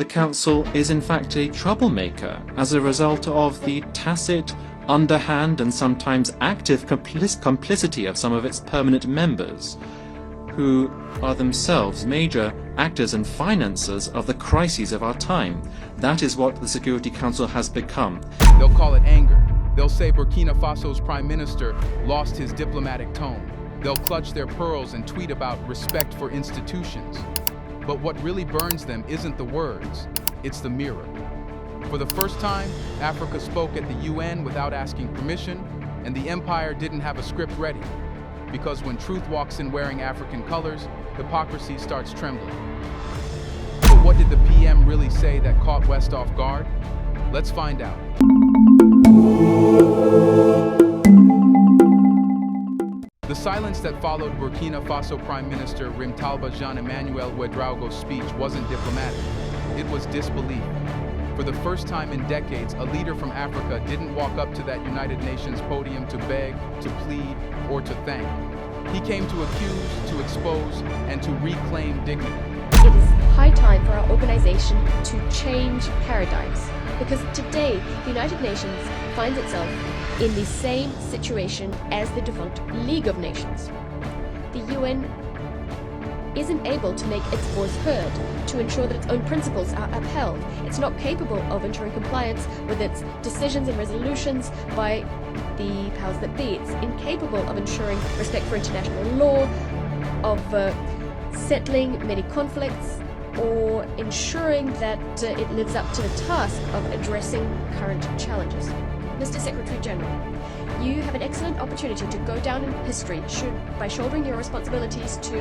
the Council is in fact a troublemaker as a result of the tacit, underhand and sometimes active complicity of some of its permanent members, who are themselves major actors and financiers of the crises of our time. That is what the Security Council has become. They'll call it anger. They'll say Burkina Faso's prime minister lost his diplomatic tone. They'll clutch their pearls and tweet about respect for institutions. But what really burns them isn't the words, it's the mirror. For the first time, Africa spoke at the UN without asking permission, and the empire didn't have a script ready. Because when truth walks in wearing African colors, hypocrisy starts trembling. But what did the PM really say that caught West off guard? Let's find out. The silence that followed Burkina Faso Prime Minister Rimtalba Jean-Emmanuel Ouedraogo's speech wasn't diplomatic. It was disbelief. For the first time in decades, a leader from Africa didn't walk up to that United Nations podium to beg, to plead, or to thank. He came to accuse, to expose, and to reclaim dignity. It is high time for our organization to change paradigms, because today the United Nations finds itself in the same situation as the defunct League of Nations. The UN isn't able to make its voice heard, to ensure that its own principles are upheld. It's not capable of ensuring compliance with its decisions and resolutions by the powers that be. It's incapable of ensuring respect for international law, of settling many conflicts, or ensuring that it lives up to the task of addressing current challenges. Mr. Secretary General, you have an excellent opportunity to go down in history by shouldering your responsibilities to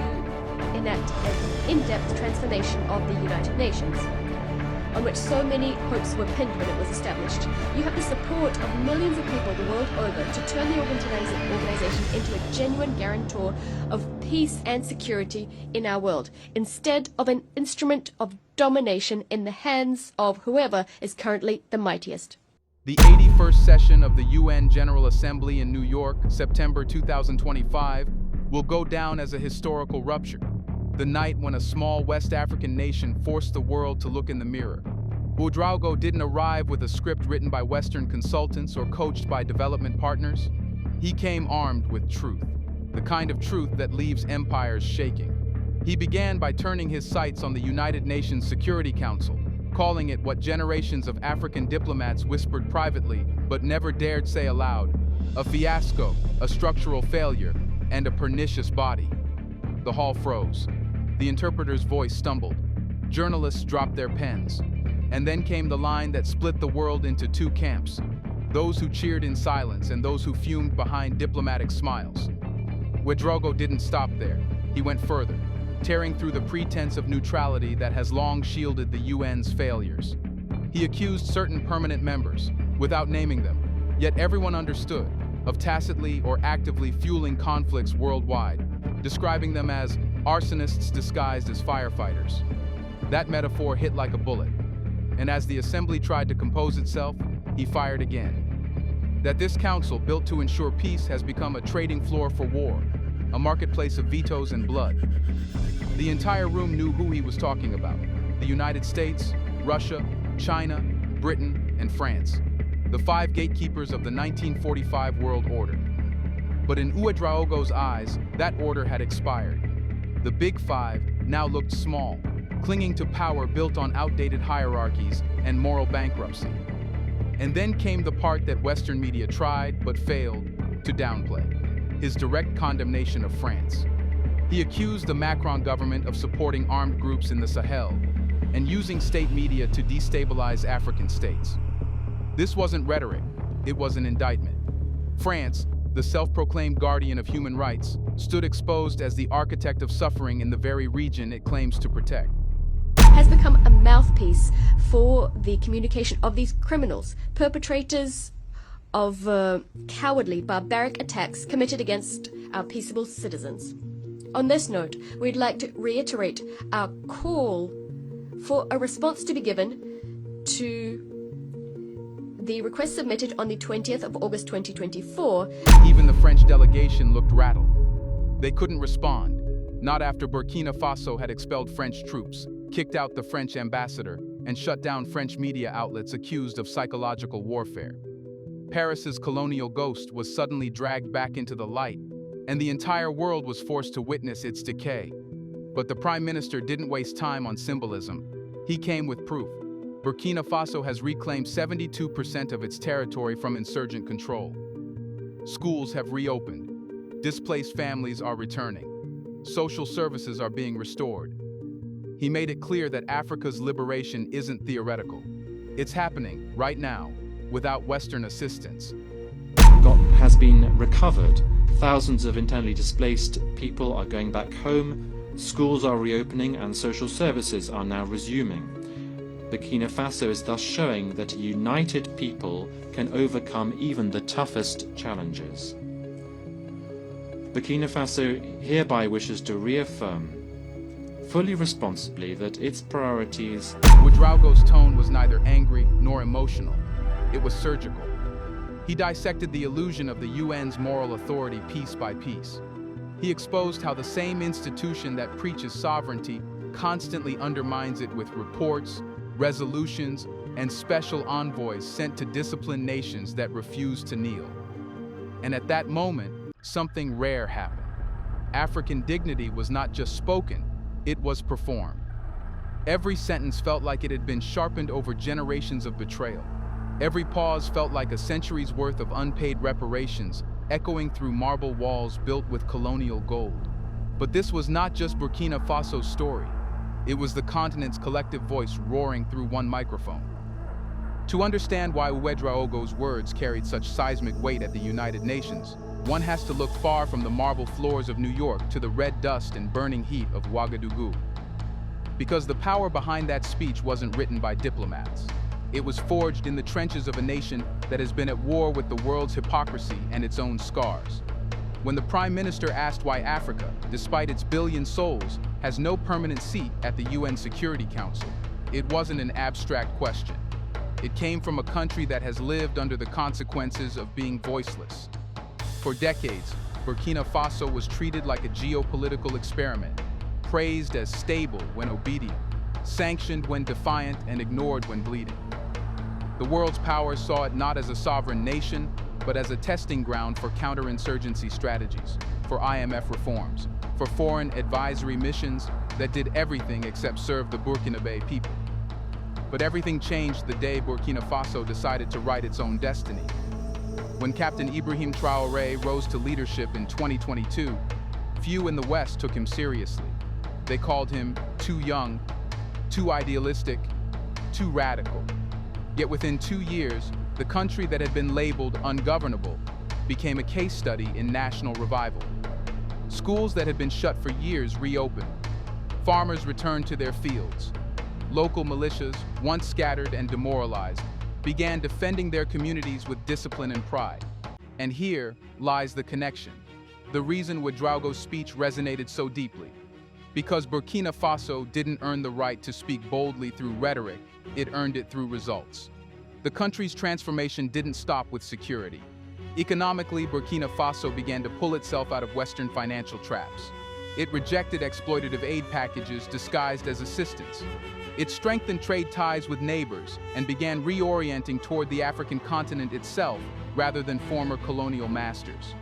enact an in-depth transformation of the United Nations, on which so many hopes were pinned when it was established. You have the support of millions of people the world over to turn the organization into a genuine guarantor of peace and security in our world, instead of an instrument of domination in the hands of whoever is currently the mightiest. The 81st session of the UN General Assembly in New York, September 2025, will go down as a historical rupture. The night when a small West African nation forced the world to look in the mirror. Ouedraogo didn't arrive with a script written by Western consultants or coached by development partners. He came armed with truth, the kind of truth that leaves empires shaking. He began by turning his sights on the United Nations Security Council, calling it what generations of African diplomats whispered privately but never dared say aloud: a fiasco, a structural failure, and a pernicious body. The hall froze. The interpreter's voice stumbled. Journalists dropped their pens. And then came the line that split the world into two camps: those who cheered in silence and those who fumed behind diplomatic smiles. Ouedraogo didn't stop there. He went further, tearing through the pretense of neutrality that has long shielded the UN's failures. He accused certain permanent members, without naming them, yet everyone understood, of tacitly or actively fueling conflicts worldwide, describing them as arsonists disguised as firefighters. That metaphor hit like a bullet, and as the assembly tried to compose itself, he fired again. That this council, built to ensure peace, has become a trading floor for war, a marketplace of vetoes and blood. The entire room knew who he was talking about: the United States, Russia, China, Britain, and France, the five gatekeepers of the 1945 world order. But in Ouedraogo's eyes, that order had expired. The Big Five now looked small, clinging to power built on outdated hierarchies and moral bankruptcy. And then came the part that Western media tried, but failed, to downplay: his direct condemnation of France. He accused the Macron government of supporting armed groups in the Sahel and using state media to destabilize African states. This wasn't rhetoric, it was an indictment. France, the self-proclaimed guardian of human rights, stood exposed as the architect of suffering in the very region it claims to protect. Has become a mouthpiece for the communication of these criminals, perpetrators of cowardly, barbaric attacks committed against our peaceable citizens. On this note, we'd like to reiterate our call for a response to be given to the request submitted on the 20th of August 2024. Even the French delegation looked rattled. They couldn't respond, not after Burkina Faso had expelled French troops, kicked out the French ambassador, and shut down French media outlets accused of psychological warfare. Paris's colonial ghost was suddenly dragged back into the light, and the entire world was forced to witness its decay. But the Prime Minister didn't waste time on symbolism. He came with proof. Burkina Faso has reclaimed 72% of its territory from insurgent control. Schools have reopened. Displaced families are returning. Social services are being restored. He made it clear that Africa's liberation isn't theoretical. It's happening right now, without Western assistance. Has been recovered. Thousands of internally displaced people are going back home, schools are reopening, and social services are now resuming. Burkina Faso is thus showing that a united people can overcome even the toughest challenges. Burkina Faso hereby wishes to reaffirm, fully responsibly, that its priorities... Ouedraogo's tone was neither angry nor emotional. It was surgical. He dissected the illusion of the UN's moral authority piece by piece. He exposed how the same institution that preaches sovereignty constantly undermines it with reports, resolutions, and special envoys sent to discipline nations that refuse to kneel. And at that moment, something rare happened. African dignity was not just spoken, it was performed. Every sentence felt like it had been sharpened over generations of betrayal. Every pause felt like a century's worth of unpaid reparations, echoing through marble walls built with colonial gold. But this was not just Burkina Faso's story. It was the continent's collective voice roaring through one microphone. To understand why Ouedraogo's words carried such seismic weight at the United Nations, one has to look far from the marble floors of New York to the red dust and burning heat of Ouagadougou. Because the power behind that speech wasn't written by diplomats. It was forged in the trenches of a nation that has been at war with the world's hypocrisy and its own scars. When the Prime Minister asked why Africa, despite its billion souls, has no permanent seat at the UN Security Council, it wasn't an abstract question. It came from a country that has lived under the consequences of being voiceless. For decades, Burkina Faso was treated like a geopolitical experiment, praised as stable when obedient, sanctioned when defiant, and ignored when bleeding. The world's powers saw it not as a sovereign nation, but as a testing ground for counterinsurgency strategies, for IMF reforms, for foreign advisory missions that did everything except serve the Burkinabe people. But everything changed the day Burkina Faso decided to write its own destiny. When Captain Ibrahim Traore rose to leadership in 2022, few in the West took him seriously. They called him too young, too idealistic, too radical. Yet within 2 years, the country that had been labeled ungovernable became a case study in national revival. Schools that had been shut for years reopened. Farmers returned to their fields. Local militias, once scattered and demoralized, began defending their communities with discipline and pride. And here lies the connection. The reason Ouedraogo's speech resonated so deeply. Because Burkina Faso didn't earn the right to speak boldly through rhetoric, it earned it through results. The country's transformation didn't stop with security. Economically, Burkina Faso began to pull itself out of Western financial traps. It rejected exploitative aid packages disguised as assistance. It strengthened trade ties with neighbors and began reorienting toward the African continent itself rather than former colonial masters.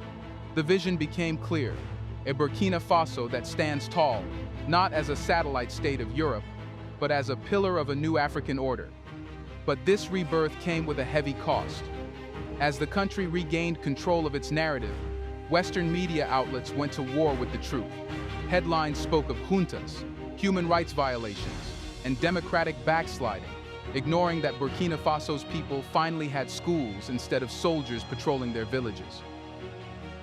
The vision became clear. A Burkina Faso that stands tall, not as a satellite state of Europe, but as a pillar of a new African order. But this rebirth came with a heavy cost. As the country regained control of its narrative, Western media outlets went to war with the truth. Headlines spoke of juntas, human rights violations, and democratic backsliding, ignoring that Burkina Faso's people finally had schools instead of soldiers patrolling their villages.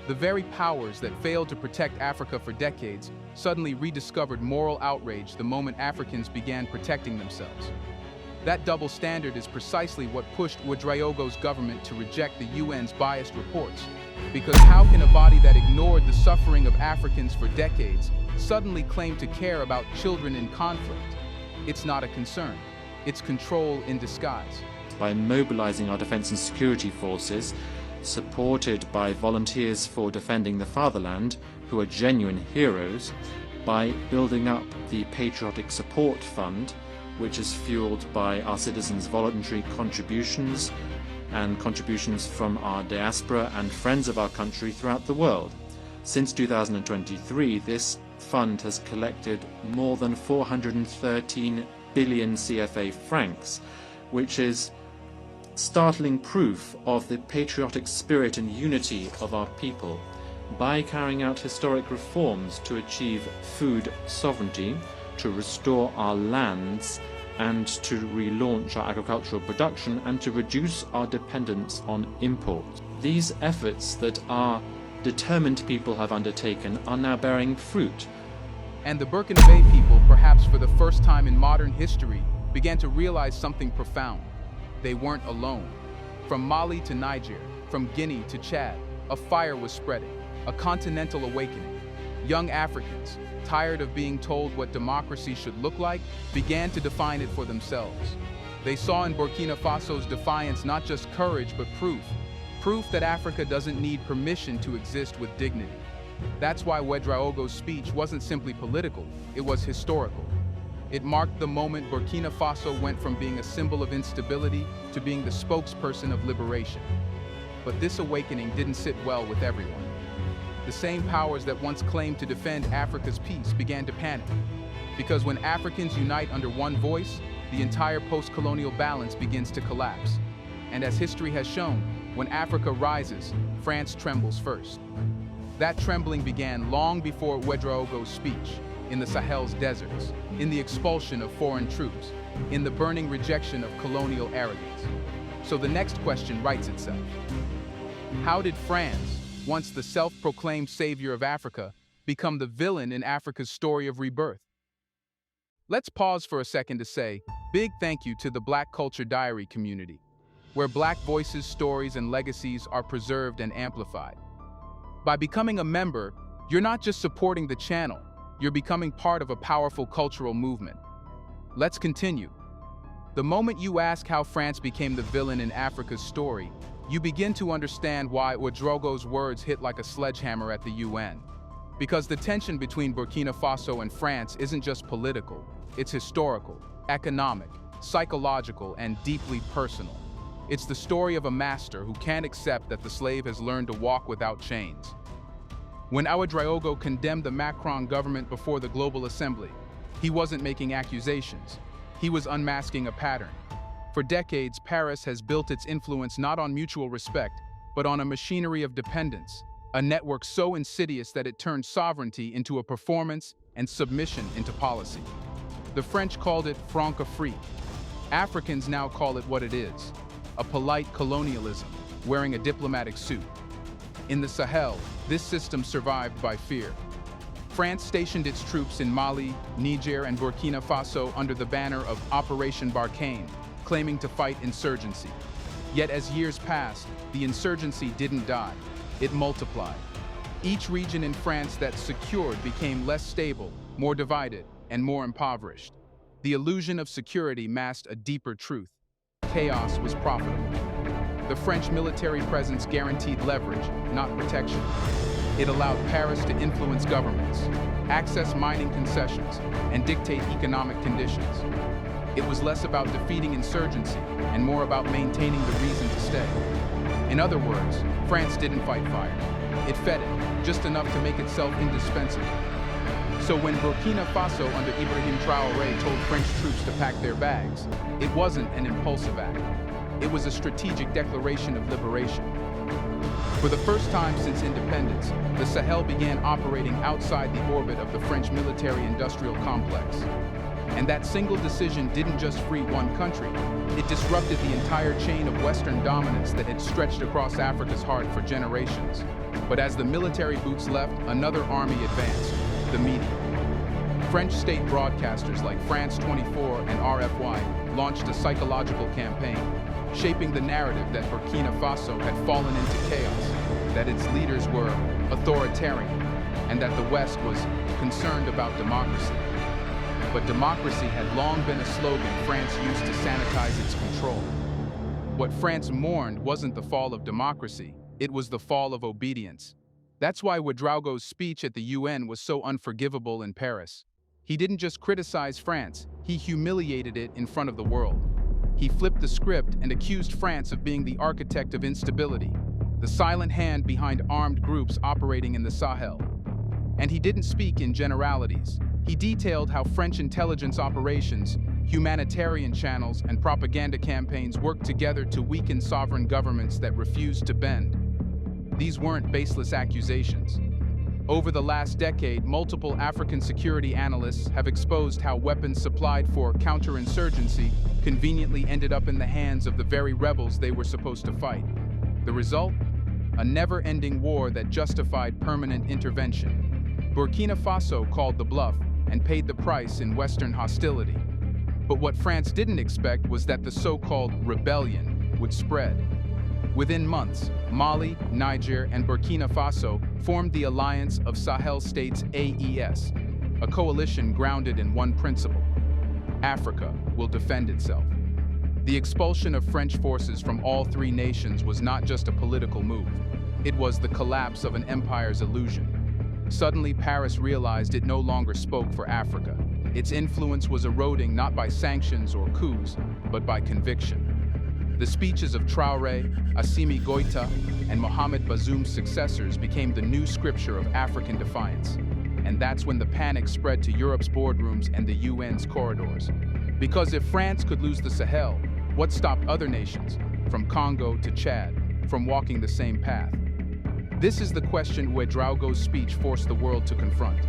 The very powers that failed to protect Africa for decades suddenly rediscovered moral outrage the moment Africans began protecting themselves. That double standard is precisely what pushed Ouedraogo's government to reject the UN's biased reports. Because how can a body that ignored the suffering of Africans for decades suddenly claim to care about children in conflict? It's not a concern. It's control in disguise. By mobilizing our defense and security forces, supported by volunteers for defending the fatherland, who are genuine heroes, by building up the Patriotic Support Fund, which is fueled by our citizens' voluntary contributions and contributions from our diaspora and friends of our country throughout the world. Since 2023, this fund has collected more than 413 billion CFA francs, which is startling proof of the patriotic spirit and unity of our people. By carrying out historic reforms to achieve food sovereignty, to restore our lands, and to relaunch our agricultural production, and to reduce our dependence on imports. These efforts that our determined people have undertaken are now bearing fruit. And the Burkina people, perhaps for the first time in modern history, began to realize something profound. They weren't alone. From Mali to Niger, from Guinea to Chad, a fire was spreading, a continental awakening. Young Africans, tired of being told what democracy should look like, began to define it for themselves. They saw in Burkina Faso's defiance not just courage, but proof that Africa doesn't need permission to exist with dignity. That's why Ouedraogo's speech wasn't simply political, it was historical. It marked the moment Burkina Faso went from being a symbol of instability to being the spokesperson of liberation. But this awakening didn't sit well with everyone. The same powers that once claimed to defend Africa's peace began to panic. Because when Africans unite under one voice, the entire post-colonial balance begins to collapse. And as history has shown, when Africa rises, France trembles first. That trembling began long before Ouedraogo's speech, in the Sahel's deserts, in the expulsion of foreign troops, in the burning rejection of colonial arrogance. So the next question writes itself. How did France, once the self-proclaimed savior of Africa, become the villain in Africa's story of rebirth? Let's pause for a second to say big thank you to the Black Culture Diary community, where Black voices, stories, and legacies are preserved and amplified. By becoming a member, you're not just supporting the channel, you're becoming part of a powerful cultural movement. Let's continue. The moment you ask how France became the villain in Africa's story, you begin to understand why Ouedraogo's words hit like a sledgehammer at the UN. Because the tension between Burkina Faso and France isn't just political, it's historical, economic, psychological, and deeply personal. It's the story of a master who can't accept that the slave has learned to walk without chains. When Ouedraogo condemned the Macron government before the Global Assembly, he wasn't making accusations. He was unmasking a pattern. For decades, Paris has built its influence not on mutual respect, but on a machinery of dependence, a network so insidious that it turned sovereignty into a performance and submission into policy. The French called it Franc-Afrique. Africans now call it what it is, a polite colonialism, wearing a diplomatic suit. In the Sahel, this system survived by fear. France stationed its troops in Mali, Niger, and Burkina Faso under the banner of Operation Barkhane, claiming to fight insurgency. Yet as years passed, the insurgency didn't die, it multiplied. Each region in France that secured became less stable, more divided, and more impoverished. The illusion of security masked a deeper truth. Chaos was profitable. The French military presence guaranteed leverage, not protection. It allowed Paris to influence governments, access mining concessions, and dictate economic conditions. It was less about defeating insurgency and more about maintaining the reason to stay. In other words, France didn't fight fire. It fed it, just enough to make itself indispensable. So when Burkina Faso under Ibrahim Traore told French troops to pack their bags, it wasn't an impulsive act. It was a strategic declaration of liberation. For the first time since independence, the Sahel began operating outside the orbit of the French military-industrial complex. And that single decision didn't just free one country, it disrupted the entire chain of Western dominance that had stretched across Africa's heart for generations. But as the military boots left, another army advanced, the media. French state broadcasters like France 24 and RFI launched a psychological campaign, shaping the narrative that Burkina Faso had fallen into chaos, that its leaders were authoritarian, and that the West was concerned about democracy. But democracy had long been a slogan France used to sanitize its control. What France mourned wasn't the fall of democracy, it was the fall of obedience. That's why Ouedraogo's speech at the UN was so unforgivable in Paris. He didn't just criticize France, he humiliated it in front of the world. He flipped the script and accused France of being the architect of instability, the silent hand behind armed groups operating in the Sahel. And he didn't speak in generalities. He detailed how French intelligence operations, humanitarian channels, and propaganda campaigns worked together to weaken sovereign governments that refused to bend. These weren't baseless accusations. Over the last decade, multiple African security analysts have exposed how weapons supplied for counterinsurgency conveniently ended up in the hands of the very rebels they were supposed to fight. The result? A never-ending war that justified permanent intervention. Burkina Faso called the bluff and paid the price in Western hostility. But what France didn't expect was that the so-called rebellion would spread. Within months, Mali, Niger, and Burkina Faso formed the Alliance of Sahel States AES, a coalition grounded in one principle: Africa will defend itself. The expulsion of French forces from all three nations was not just a political move. It was the collapse of an empire's illusion. Suddenly, Paris realized it no longer spoke for Africa. Its influence was eroding not by sanctions or coups, but by conviction. The speeches of Traore, Assimi Goïta, and Mohamed Bazoum's successors became the new scripture of African defiance. And that's when the panic spread to Europe's boardrooms and the UN's corridors. Because if France could lose the Sahel, what stopped other nations, from Congo to Chad, from walking the same path? This is the question Ouedraogo's speech forced the world to confront.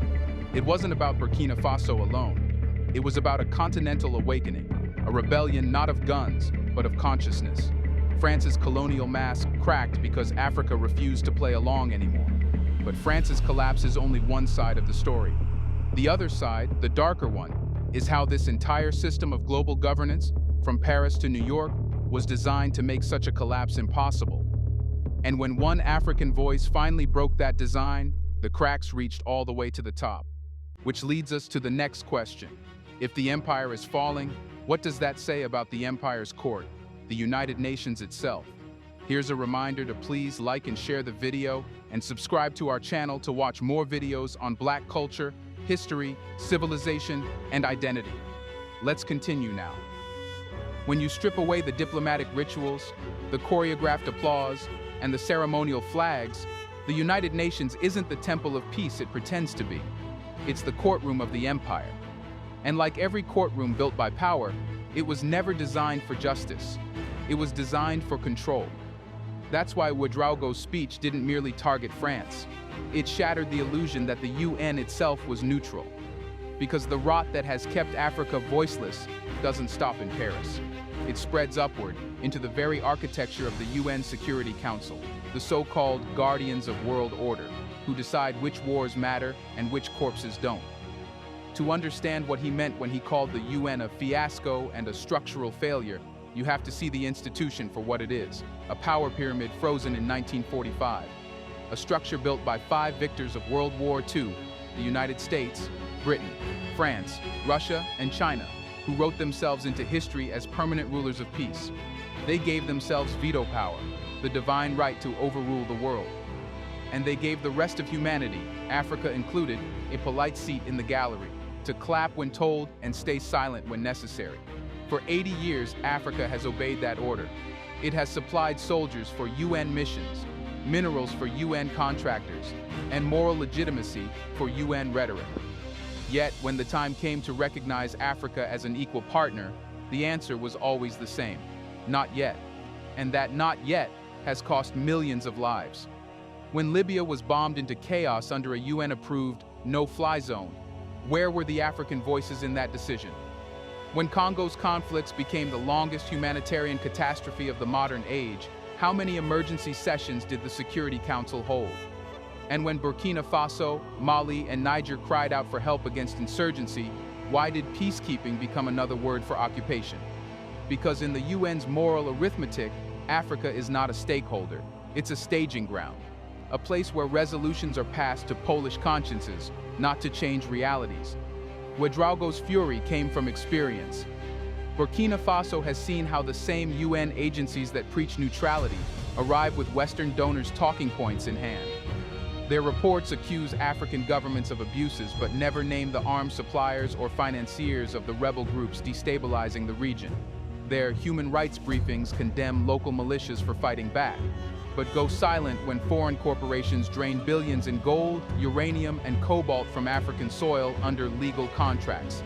It wasn't about Burkina Faso alone. It was about a continental awakening, a rebellion not of guns, but of consciousness. France's colonial mask cracked because Africa refused to play along anymore. But France's collapse is only one side of the story. The other side, the darker one, is how this entire system of global governance, from Paris to New York, was designed to make such a collapse impossible. And when one African voice finally broke that design, the cracks reached all the way to the top. Which leads us to the next question. If the empire is falling, what does that say about the empire's court, the United Nations itself? Here's a reminder to please like and share the video and subscribe to our channel to watch more videos on Black culture, history, civilization, and identity. Let's continue now. When you strip away the diplomatic rituals, the choreographed applause, and the ceremonial flags, the United Nations isn't the temple of peace it pretends to be. It's the courtroom of the empire. And like every courtroom built by power, it was never designed for justice. It was designed for control. That's why Ouedraogo's speech didn't merely target France. It shattered the illusion that the UN itself was neutral. Because the rot that has kept Africa voiceless doesn't stop in Paris. It spreads upward into the very architecture of the UN Security Council, the so-called guardians of world order, who decide which wars matter and which corpses don't. To understand what he meant when he called the UN a fiasco and a structural failure, you have to see the institution for what it is: a power pyramid frozen in 1945. A structure built by 5 victors of World War II, the United States, Britain, France, Russia, and China, who wrote themselves into history as permanent rulers of peace. They gave themselves veto power, the divine right to overrule the world. And they gave the rest of humanity, Africa included, a polite seat in the gallery, to clap when told and stay silent when necessary. For 80 years, Africa has obeyed that order. It has supplied soldiers for UN missions, minerals for UN contractors, and moral legitimacy for UN rhetoric. Yet, when the time came to recognize Africa as an equal partner, the answer was always the same: not yet. And that not yet has cost millions of lives. When Libya was bombed into chaos under a UN-approved no-fly zone, where were the African voices in that decision? When Congo's conflicts became the longest humanitarian catastrophe of the modern age, how many emergency sessions did the Security Council hold? And when Burkina Faso, Mali, and Niger cried out for help against insurgency, why did peacekeeping become another word for occupation? Because in the UN's moral arithmetic, Africa is not a stakeholder, it's a staging ground. A place where resolutions are passed to Polish consciences, not to change realities. Ouedraogo's fury came from experience. Burkina Faso has seen how the same UN agencies that preach neutrality arrive with Western donors' talking points in hand. Their reports accuse African governments of abuses but never name the arms suppliers or financiers of the rebel groups destabilizing the region. Their human rights briefings condemn local militias for fighting back, but go silent when foreign corporations drain billions in gold, uranium, and cobalt from African soil under legal contracts.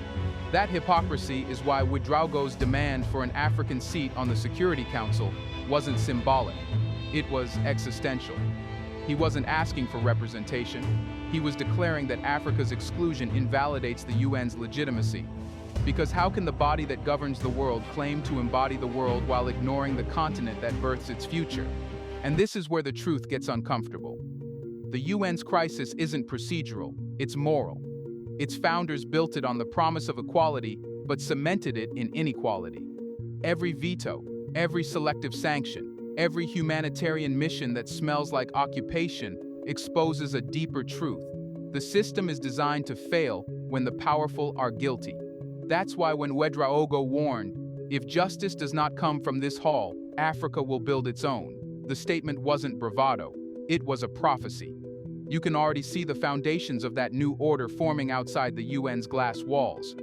That hypocrisy is why Ouedraogo's demand for an African seat on the Security Council wasn't symbolic. It was existential. He wasn't asking for representation. He was declaring that Africa's exclusion invalidates the UN's legitimacy. Because how can the body that governs the world claim to embody the world while ignoring the continent that births its future? And this is where the truth gets uncomfortable. The UN's crisis isn't procedural, it's moral. Its founders built it on the promise of equality, but cemented it in inequality. Every veto, every selective sanction, every humanitarian mission that smells like occupation exposes a deeper truth. The system is designed to fail when the powerful are guilty. That's why when Ouedraogo warned, "If justice does not come from this hall, Africa will build its own," the statement wasn't bravado, it was a prophecy. You can already see the foundations of that new order forming outside the UN's glass walls.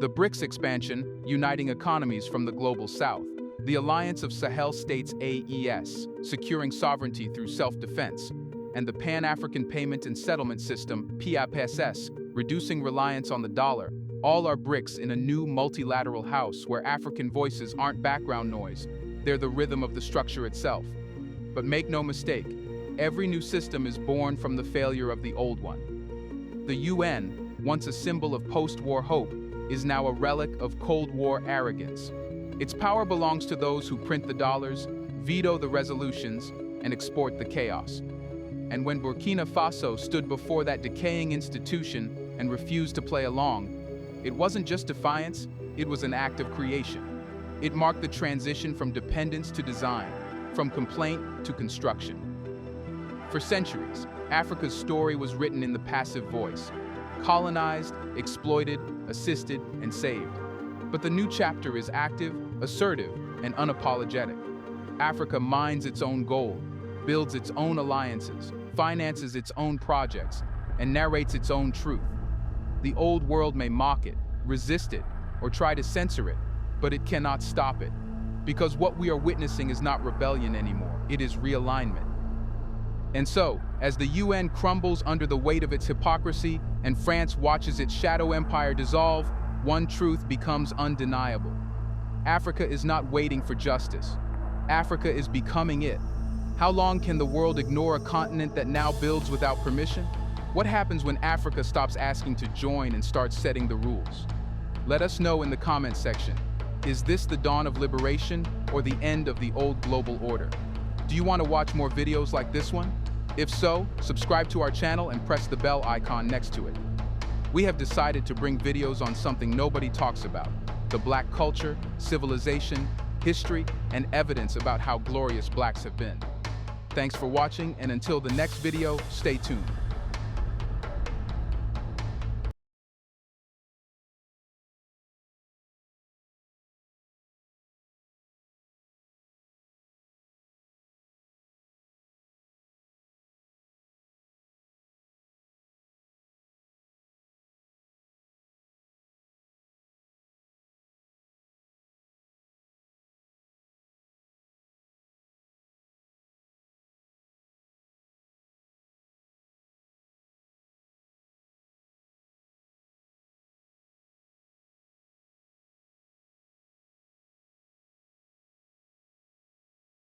The BRICS expansion, uniting economies from the global south. The alliance of Sahel states AES, securing sovereignty through self-defense. And the Pan-African Payment and Settlement System, PAPSS, reducing reliance on the dollar. All are BRICS in a new multilateral house where African voices aren't background noise. They're the rhythm of the structure itself. But make no mistake, every new system is born from the failure of the old one. The UN, once a symbol of post-war hope, is now a relic of Cold War arrogance. Its power belongs to those who print the dollars, veto the resolutions, and export the chaos. And when Burkina Faso stood before that decaying institution and refused to play along, it wasn't just defiance, it was an act of creation. It marked the transition from dependence to design, from complaint to construction. For centuries, Africa's story was written in the passive voice, colonized, exploited, assisted, and saved. But the new chapter is active, assertive, and unapologetic. Africa mines its own gold, builds its own alliances, finances its own projects, and narrates its own truth. The old world may mock it, resist it, or try to censor it, but it cannot stop it. Because what we are witnessing is not rebellion anymore, it is realignment. And so, as the UN crumbles under the weight of its hypocrisy and France watches its shadow empire dissolve, one truth becomes undeniable. Africa is not waiting for justice. Africa is becoming it. How long can the world ignore a continent that now builds without permission? What happens when Africa stops asking to join and starts setting the rules? Let us know in the comments section. Is this the dawn of liberation or the end of the old global order? Do you want to watch more videos like this one? If so, subscribe to our channel and press the bell icon next to it. We have decided to bring videos on something nobody talks about: the Black culture, civilization, history, and evidence about how glorious Blacks have been. Thanks for watching, and until the next video, stay tuned.